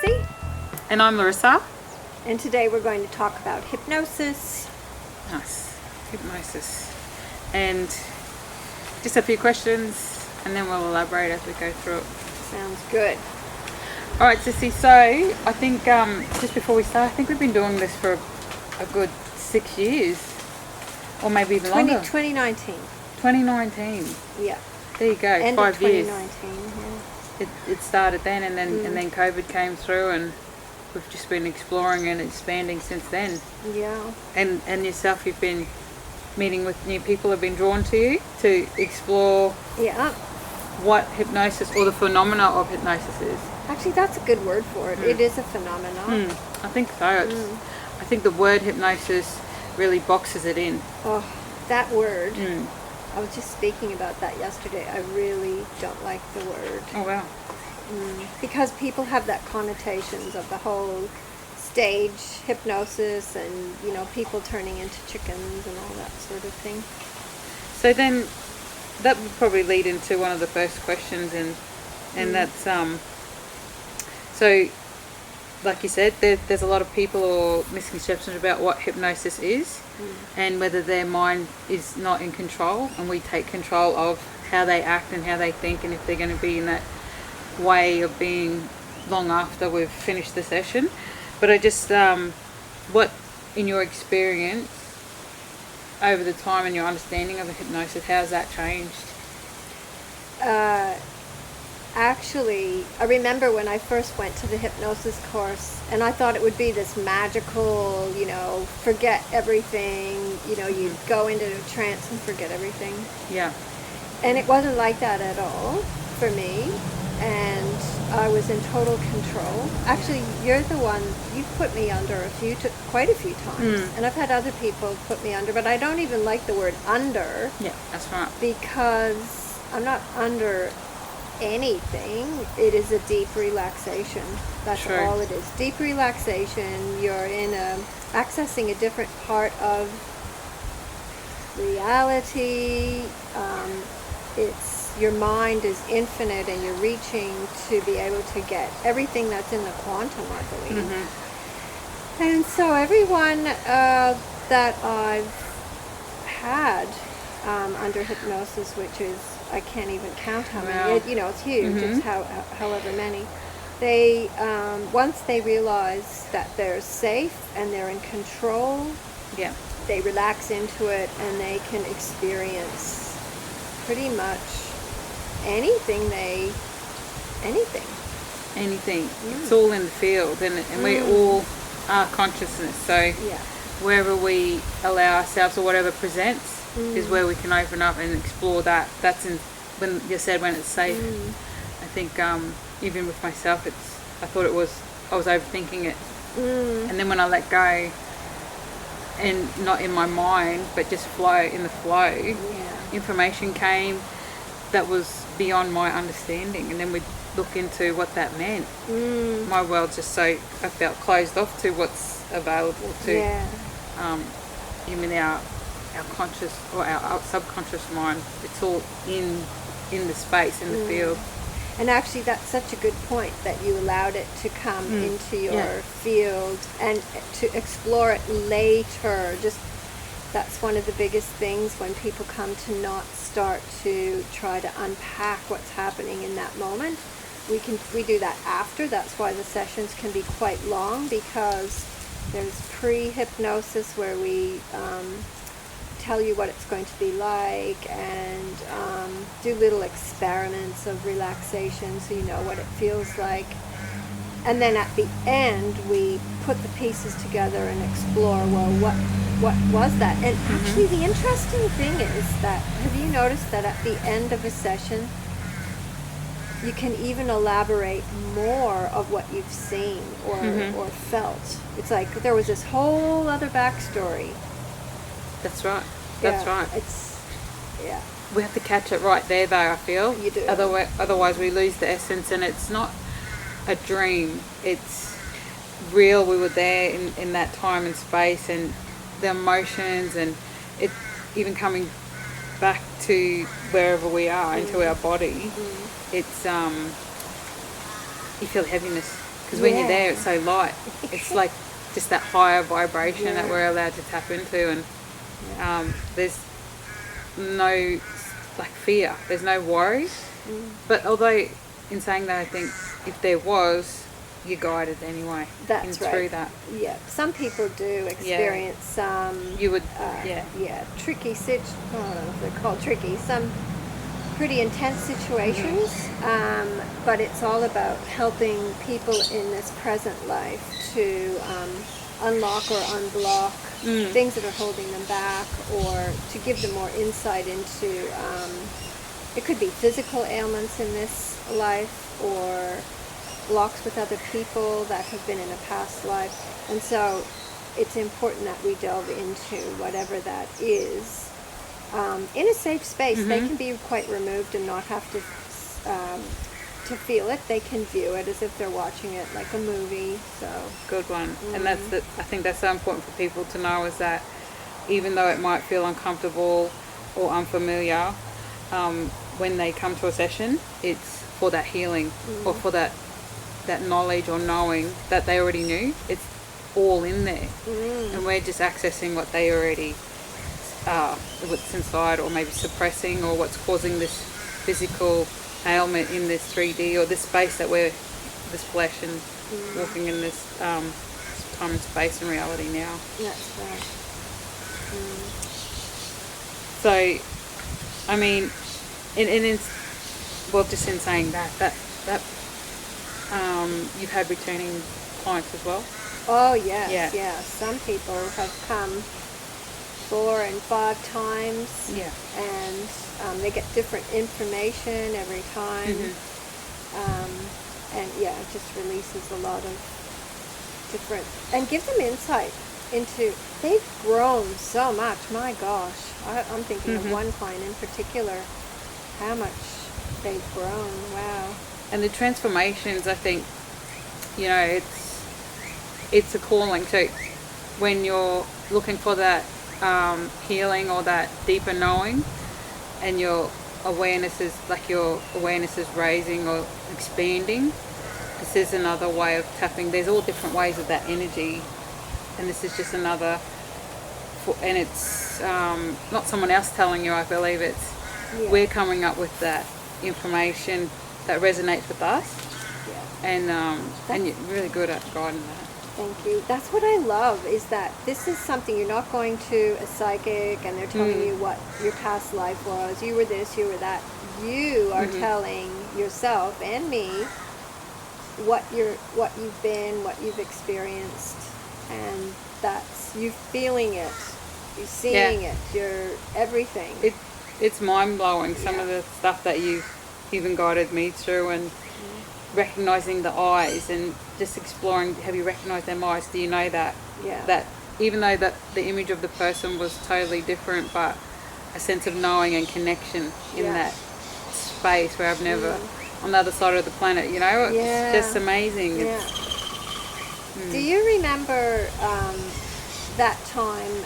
Sissy. And I'm Larissa. And today we're going to talk about hypnosis. Nice. Hypnosis. And just a few questions and then we'll elaborate as we go through it. Sounds good. Alright, Sissy, so I think just before we start, I think we've been doing this for a good 6 years. Or maybe even longer. 2019. 2019. Yeah. There you go, End 5 of years. 2019, yeah. It started then and then COVID came through and we've just been exploring and expanding since then. Yeah. And yourself, you've been meeting with new people, have been drawn to you to explore what hypnosis or the phenomena of hypnosis is. Actually, that's a good word for it. It is a phenomenon. I think so. I think the word hypnosis really boxes it in. Oh, that word. I was just speaking about that yesterday. I really don't like the word. Oh, wow. Because people have that connotations of the whole stage hypnosis and, you know, people turning into chickens and all that sort of thing. So then that would probably lead into one of the first questions and that's so like you said, there's a lot of people or misconceptions about what hypnosis is and whether their mind is not in control and we take control of how they act and how they think and if they're going to be in that way of being long after we've finished the session. But I just, what in your experience over the time and your understanding of the hypnosis, how's that changed? Actually, I remember when I first went to the hypnosis course and I thought it would be this magical, you know, forget everything, you know, you'd go into a trance and forget everything. Yeah. And it wasn't like that at all for me. And I was in total control. Actually, you're the one, you've put me under quite a few times. And I've had other people put me under, but I don't even like the word under. Yeah, that's right. Because I'm not under anything. It is a deep relaxation. That's all it is. Deep relaxation. You're accessing a different part of reality. Your mind is infinite and you're reaching to be able to get everything that's in the quantum, I believe. And so everyone that I've had under hypnosis, which is, I can't even count how many, it's huge, it's however many, they, once they realize that they're safe and they're in control, they relax into it and they can experience pretty much anything. It's all in the field and we all are consciousness, so wherever we allow ourselves or whatever presents is where we can open up and explore that. That's when you said when it's safe. I think even with myself I was overthinking it, and then when I let go and not in my mind but just in the flow, information came that was beyond my understanding, and then we'd look into what that meant. My world just I felt closed off to what's available to even our conscious or our subconscious mind. It's all in the space, in the field. And actually that's such a good point that you allowed it to come into your field and to explore it later. That's one of the biggest things when people come to not start to try to unpack what's happening in that moment. We do that after. That's why the sessions can be quite long, because there's pre-hypnosis where we tell you what it's going to be like and do little experiments of relaxation so you know what it feels like. And then at the end, we put the pieces together and explore, well, what was that? And actually, the interesting thing is that, have you noticed that at the end of a session, you can even elaborate more of what you've seen or felt. It's like there was this whole other backstory. That's right. That's right. Yeah. We have to catch it right there, though, I feel. You do. Otherwise, we lose the essence, and it's not a dream. It's real. We were there in that time and space, and the emotions, and it even coming back to wherever we are, into our body. It's you feel heaviness because when you're there, it's so light. It's like just that higher vibration that we're allowed to tap into, and there's no like fear. There's no worry. But although in saying that, I think if there was, you're guided anyway. That's right. Through that. Yeah. Some people do experience some. You would. Tricky I don't know if they're called tricky. Some pretty intense situations, but it's all about helping people in this present life to unlock or unblock things that are holding them back, or to give them more insight into, it could be physical ailments in this life, or blocks with other people that have been in a past life. And so it's important that we delve into whatever that is in a safe space. They can be quite removed and not have to feel it. They can view it as if they're watching it like a movie. So good one. And I think that's so important for people to know, is that even though it might feel uncomfortable or unfamiliar, when they come to a session, it's for that healing or for that knowledge or knowing that they already knew. It's all in there, and we're just accessing what they already what's inside, or maybe suppressing, or what's causing this physical ailment in this 3D or this space that we're, this flesh, and walking in this time and space and reality now. That's right. So, I mean, just in saying that you've had returning clients as well. Oh yes, yeah. Some people have come 4 and 5 times, and they get different information every time, and it just releases a lot of different, and gives them insight into, they've grown so much. My gosh, I'm thinking of one client in particular, how much they've grown. Wow. And the transformations, I think, it's a calling. So when you're looking for that healing or that deeper knowing, and your awareness is raising or expanding, this is another way of tapping. There's all different ways of that energy, and this is just another, and it's not someone else telling you. I believe it's we're coming up with that information that resonates with us, and you're really good at guiding that. Thank you. That's what I love, is that this is something, you're not going to a psychic and they're telling you what your past life was. You were this, you were that. You are telling yourself and me what you've been, what you've experienced, and that's you feeling it, you seeing it, you're everything. It's mind blowing, some of the stuff that you've even guided me through, and recognizing the eyes, and just exploring, have you recognized them eyes? Do you know that? That even though that the image of the person was totally different, but a sense of knowing and connection in that space where I've never, on the other side of the planet, it's just amazing. Do you remember that time,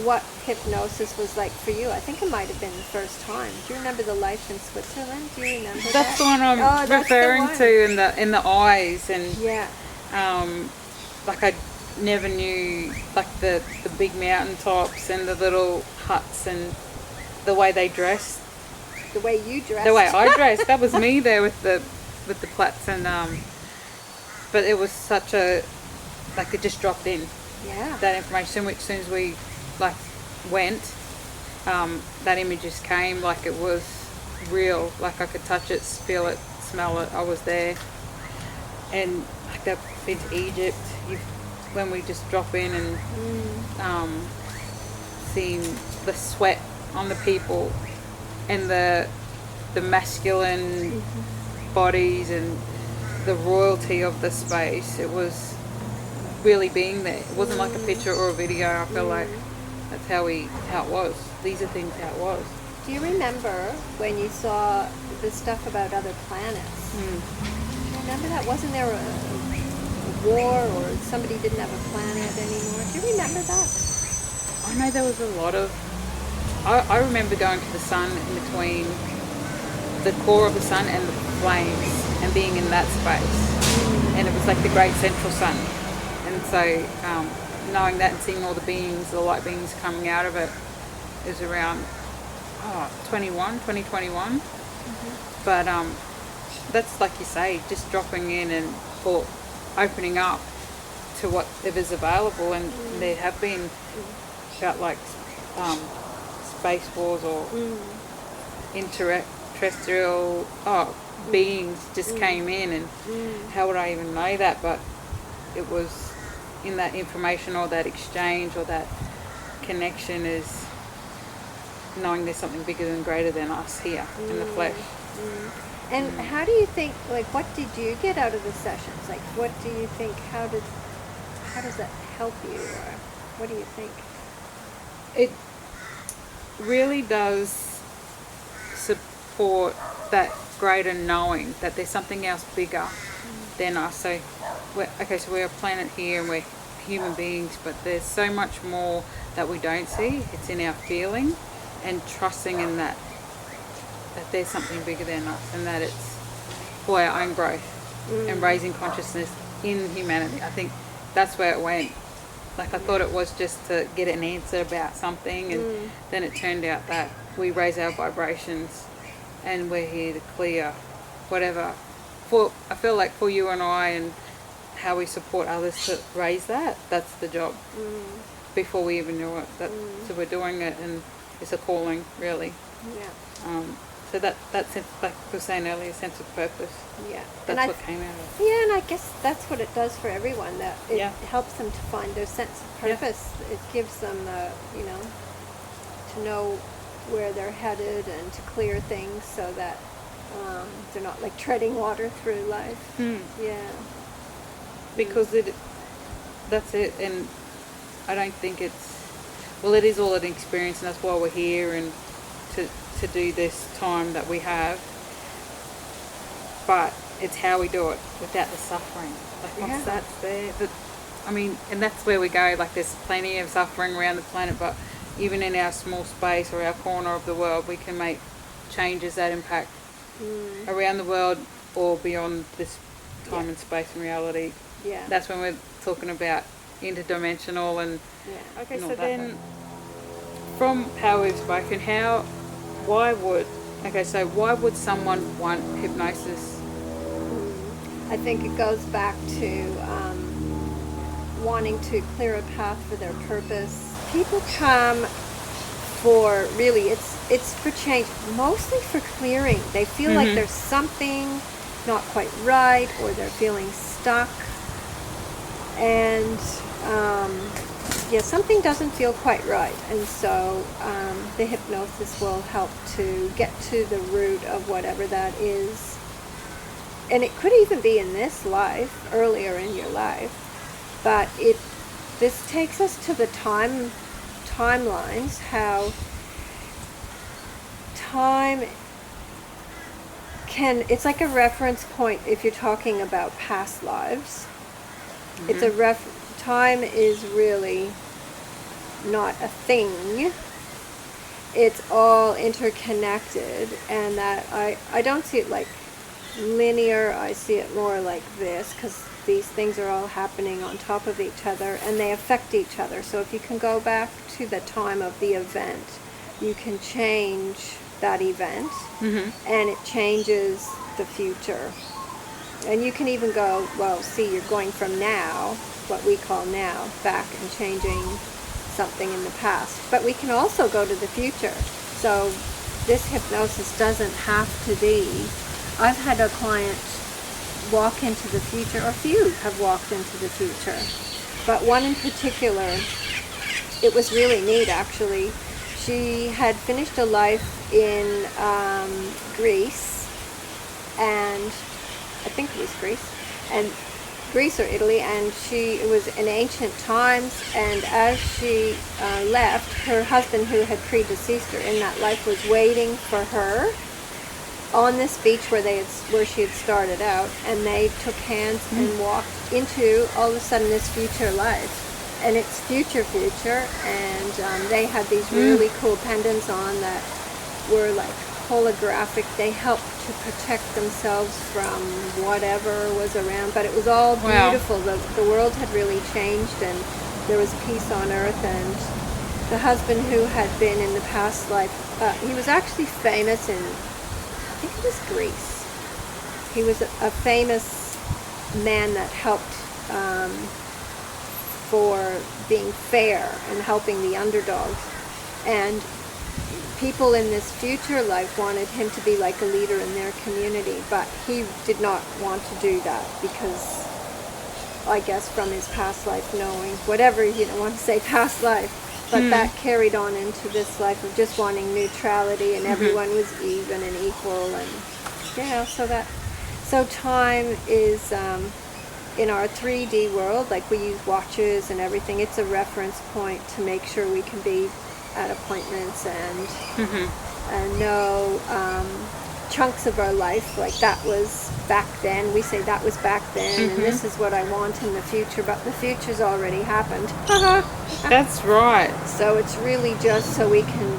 what hypnosis was like for you? I think it might have been the first time. Do you remember the life in Switzerland? Do you remember That's the one I'm referring to, in the eyes, and like I never knew, like the big mountain tops and the little huts and the way they dressed. The way you dressed. The way I dressed. That was me there with the plaits, and but it was such it just dropped in. Yeah. That information, which as soon as we went, that image just came, like it was real, like I could touch it, feel it, smell it. I was there. And like that, been to Egypt, when we just drop in and seeing the sweat on the people and the masculine bodies and the royalty of the space, it was really being there. It wasn't like a picture or a video. I feel like that's how it was. These are things how it was. Do you remember when you saw the stuff about other planets? Do you remember that? Wasn't there a war, or somebody didn't have a planet anymore? Do you remember that? I know there was a lot of... I remember going to the sun, in between the core of the sun and the flames, and being in that space. and it was like the great central sun. And so knowing that and seeing all the beings, the light beings coming out of it, is around 2021. But that's, like you say, just dropping in and or opening up to whatever's available. And there have been about like space wars or terrestrial beings just came in, and how would I even know that? But it was in that information or that exchange or that connection is knowing there's something bigger and greater than us here in the flesh. And how do you think, like, what did you get out of the sessions? Like, what do you think, how does that help you, or what do you think? It really does support that greater knowing that there's something else bigger than us. So we're a planet here and we're human beings, but there's so much more that we don't see. It's in our feeling and trusting in that there's something bigger than us, and that it's for our own growth and raising consciousness in humanity. I think that's where it went. Like, I thought it was just to get an answer about something, and then it turned out that we raise our vibrations and we're here to clear whatever. I feel like for you and I, and how we support others to raise that, that's the job. Before we even knew it. So we're doing it, and it's a calling, really. Yeah. So that sense, like we were saying earlier, sense of purpose. Yeah. That's what came out of it. Yeah, and I guess that's what it does for everyone, that it helps them to find their sense of purpose. It gives them, to know where they're headed and to clear things so that they're not like treading water through life. Yeah. Because that's it, and I don't think it is all an experience, and that's why we're here, and to do this time that we have. But it's how we do it without the suffering. Like, once that's there, and that's where we go. Like, there's plenty of suffering around the planet, but even in our small space or our corner of the world, we can make changes that impact around the world or beyond this time and space and reality. Yeah. That's when we're talking about interdimensional and okay. And so then, from how we've spoken, why would someone want hypnosis? I think it goes back to wanting to clear a path for their purpose. People come for, really, it's for change, mostly for clearing. They feel like there's something not quite right, or they're feeling stuck, and something doesn't feel quite right, and so the hypnosis will help to get to the root of whatever that is. And it could even be in this life, earlier in your life, but this takes us to the timelines, how time it's like a reference point if you're talking about past lives. It's time is really not a thing. It's all interconnected, and that I don't see it like linear. I see it more like this, because these things are all happening on top of each other, and they affect each other. So if you can go back to the time of the event, you can change that event, and it changes the future. And you can even go, well, see, you're going from now, what we call now, back and changing something in the past. But we can also go to the future. So this hypnosis doesn't have to be. I've had a client walk into the future, or a few have walked into the future. But one in particular, it was really neat, actually. She had finished a life in Greece, and I think it was Greece or Italy, and it was in ancient times, and as she left, her husband, who had predeceased her in that life, was waiting for her on this beach where she had started out, and they took hands and walked into, all of a sudden, this future life. And it's future, and they had these really cool pendants on that were like holographic. They helped to protect themselves from whatever was around, but it was all beautiful. Wow. The world had really changed, and there was peace on earth. And the husband who had been in the past life, he was actually famous in, I think it was Greece. He was a famous man that helped for being fair and helping the underdogs. And people in this future life wanted him to be like a leader in their community, but he did not want to do that because, I guess, from his past life, knowing whatever, you don't want to say past life, but that carried on into this life of just wanting neutrality, and everyone was even and equal. And so time is in our 3D world, like we use watches and everything, it's a reference point to make sure we can be at appointments and know chunks of our life, like that was back then. We say that was back then, and this is what I want in the future, but the future's already happened. That's right. So it's really just so we can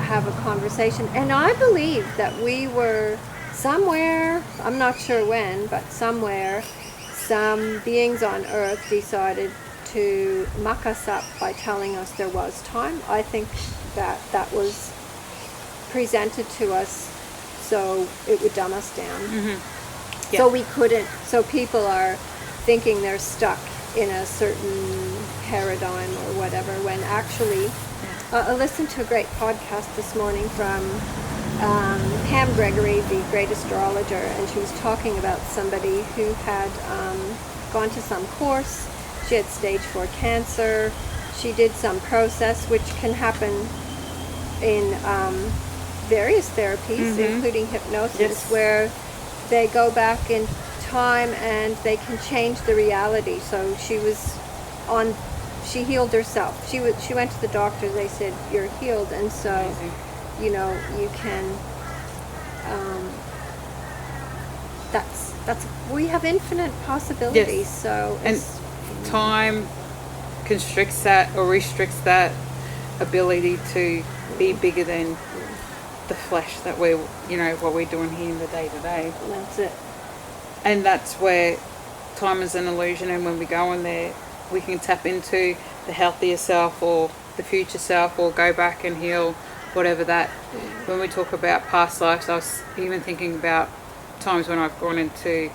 have a conversation. And I believe that we were somewhere, I'm not sure when, but somewhere, some beings on Earth decided to muck us up by telling us there was time. I think that was presented to us so it would dumb us down. So we couldn't, so people are thinking they're stuck in a certain paradigm or whatever, when actually, I listened to a great podcast this morning from Pam Gregory, the great astrologer, and she was talking about somebody who had gone to some course. She had stage 4 cancer. She did some process, which can happen in various therapies, including hypnosis, where they go back in time and they can change the reality. So she healed herself. She went to the doctor. They said, "You're healed," and so you can. We have infinite possibilities. So time constricts that or restricts that ability to be bigger than the flesh that we're, what we're doing here in the day to day. That's it. And that's where time is an illusion, and when we go in there, we can tap into the healthier self or the future self, or go back and heal whatever that. When we talk about past lives, I was even thinking about times when I've gone into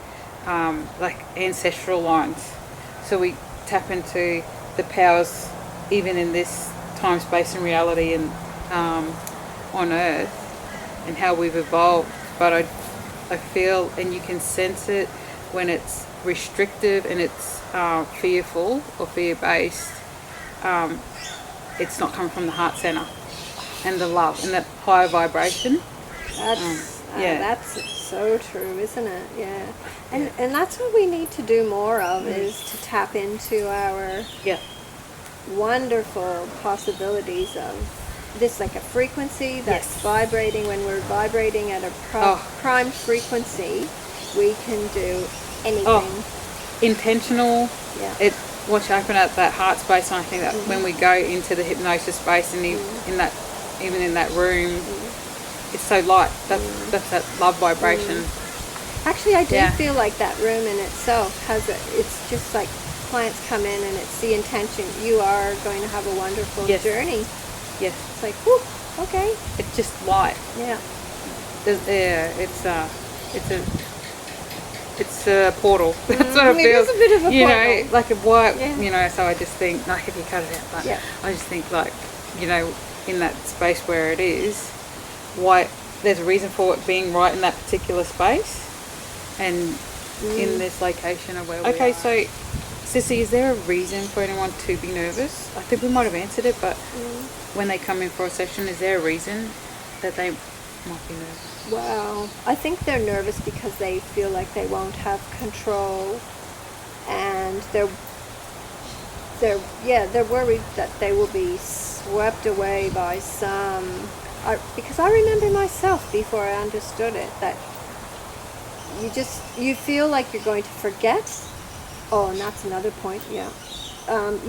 like ancestral lines. So we tap into the powers even in this time, space and reality and on Earth, and how we've evolved. But I feel, and you can sense it when it's restrictive and it's fearful or fear-based, it's not coming from the heart center and the love and that higher vibration. That's so true, isn't it? Yeah. And that's what we need to do more of, is to tap into our wonderful possibilities of this, like a frequency that's vibrating. When we're vibrating at a prime frequency, we can do anything. Intentional. Yeah. Watch open up that heart space, and I think that when we go into the hypnosis space and even in that room, it's so light. That's that love vibration. Actually, I do feel like that room in itself it's just like clients come in and it's the intention. You are going to have a wonderful journey. Yes. It's like, whew, okay. It's just light. Yeah. It's a portal. That's what it feels. It is a bit of a portal. Like a white, so I just think, like, if you cut it out, but I just think, like, in that space where it is, there's a reason for it being right in that particular space and in this location of where we are. Okay, so, Sissy, is there a reason for anyone to be nervous? I think we might have answered it, but when they come in for a session, is there a reason that they might be nervous? Well, I think they're nervous because they feel like they won't have control, and they're worried that they will be swept away by because I remember myself before I understood it, that you feel like you're going to forget. Oh, and that's another point, you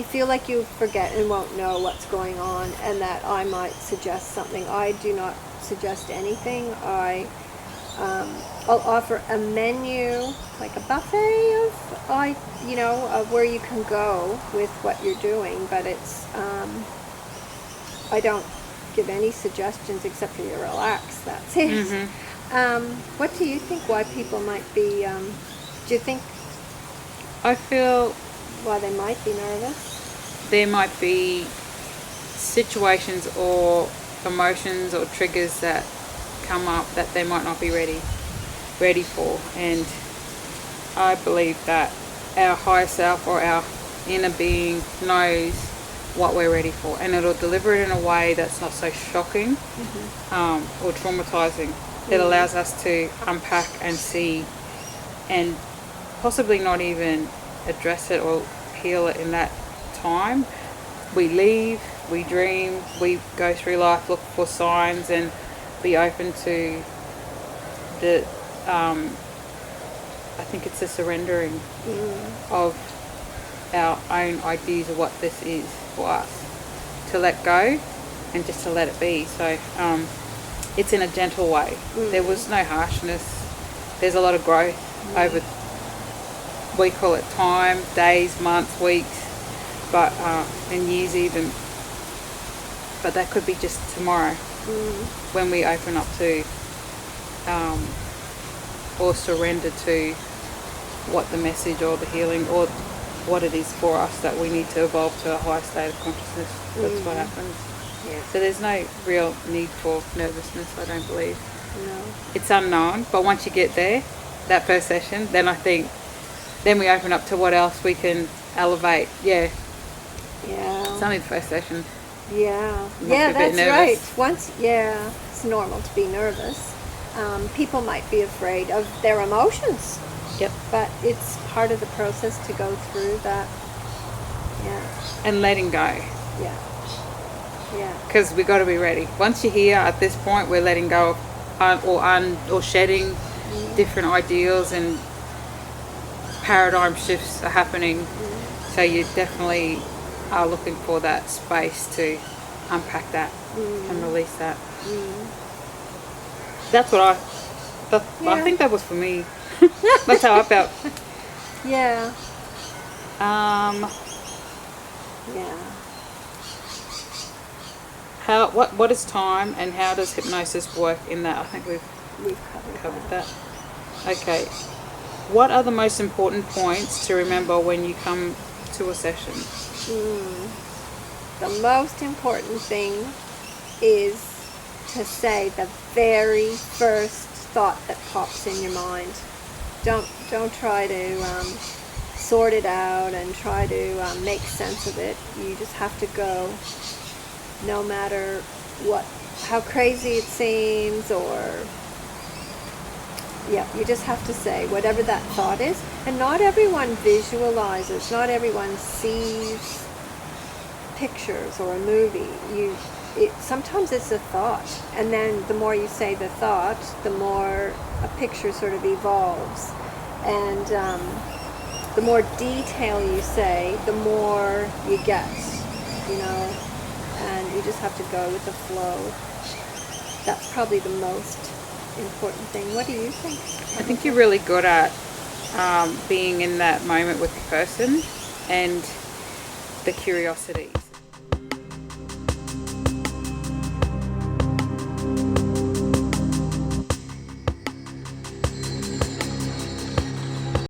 feel like you forget and won't know what's going on, and that I might suggest something. I do not suggest anything, I'll offer a menu, like a buffet of where you can go with what you're doing, but it's I don't give any suggestions except for you relax. That's it. Mm-hmm. What do you think? Why people might be? Do you think? I feel Why they might be nervous? There might be situations or emotions or triggers that come up that they might not be ready for, and I believe that our higher self or our inner being knows what we're ready for, and it'll deliver it in a way that's not so shocking or traumatizing. It allows us to unpack and see, and possibly not even address it or heal it in that time. We leave, we dream, we go through life, look for signs, and be open to the I think it's a surrendering of our own ideas of what this is for us, to let go and just to let it be. So it's in a gentle way. There was no harshness. There's a lot of growth over, we call it time, days, months, weeks, but and years even. But that could be just tomorrow when we open up to or surrender to what the message or the healing or what it is for us, that we need to evolve to a higher state of consciousness. That's what happens. Yeah. So there's no real need for nervousness, I don't believe. No. It's unknown, but once you get there, that first session, then I think then we open up to what else we can elevate. Yeah. It's only the first session. Yeah. You might be a bit That's nervous. right. It's normal to be nervous. People might be afraid of their emotions. Yep. But it's part of the process to go through that. Yeah. And letting go. Yeah. Yeah. Because we got to be ready. Once you're here at this point, we're letting go of or shedding different ideals, and paradigm shifts are happening. So you definitely are looking for that space to unpack that and release that. That's what I think that was for me. That's how I felt. Yeah. What is time, and how does hypnosis work in that? I think we've covered that. Okay. What are the most important points to remember when you come to a session? The most important thing is to say the very first thought that pops in your mind. Don't try to sort it out and try to make sense of it. You just have to go, no matter how crazy it seems, or you just have to say whatever that thought is. And not everyone visualizes, not everyone sees pictures or a movie. Sometimes it's a thought, and then the more you say the thought, the more a picture sort of evolves, and the more detail you say, the more you get, and you just have to go with the flow. That's probably the most important thing. What do you think? I think you're really good at being in that moment with the person and the curiosity.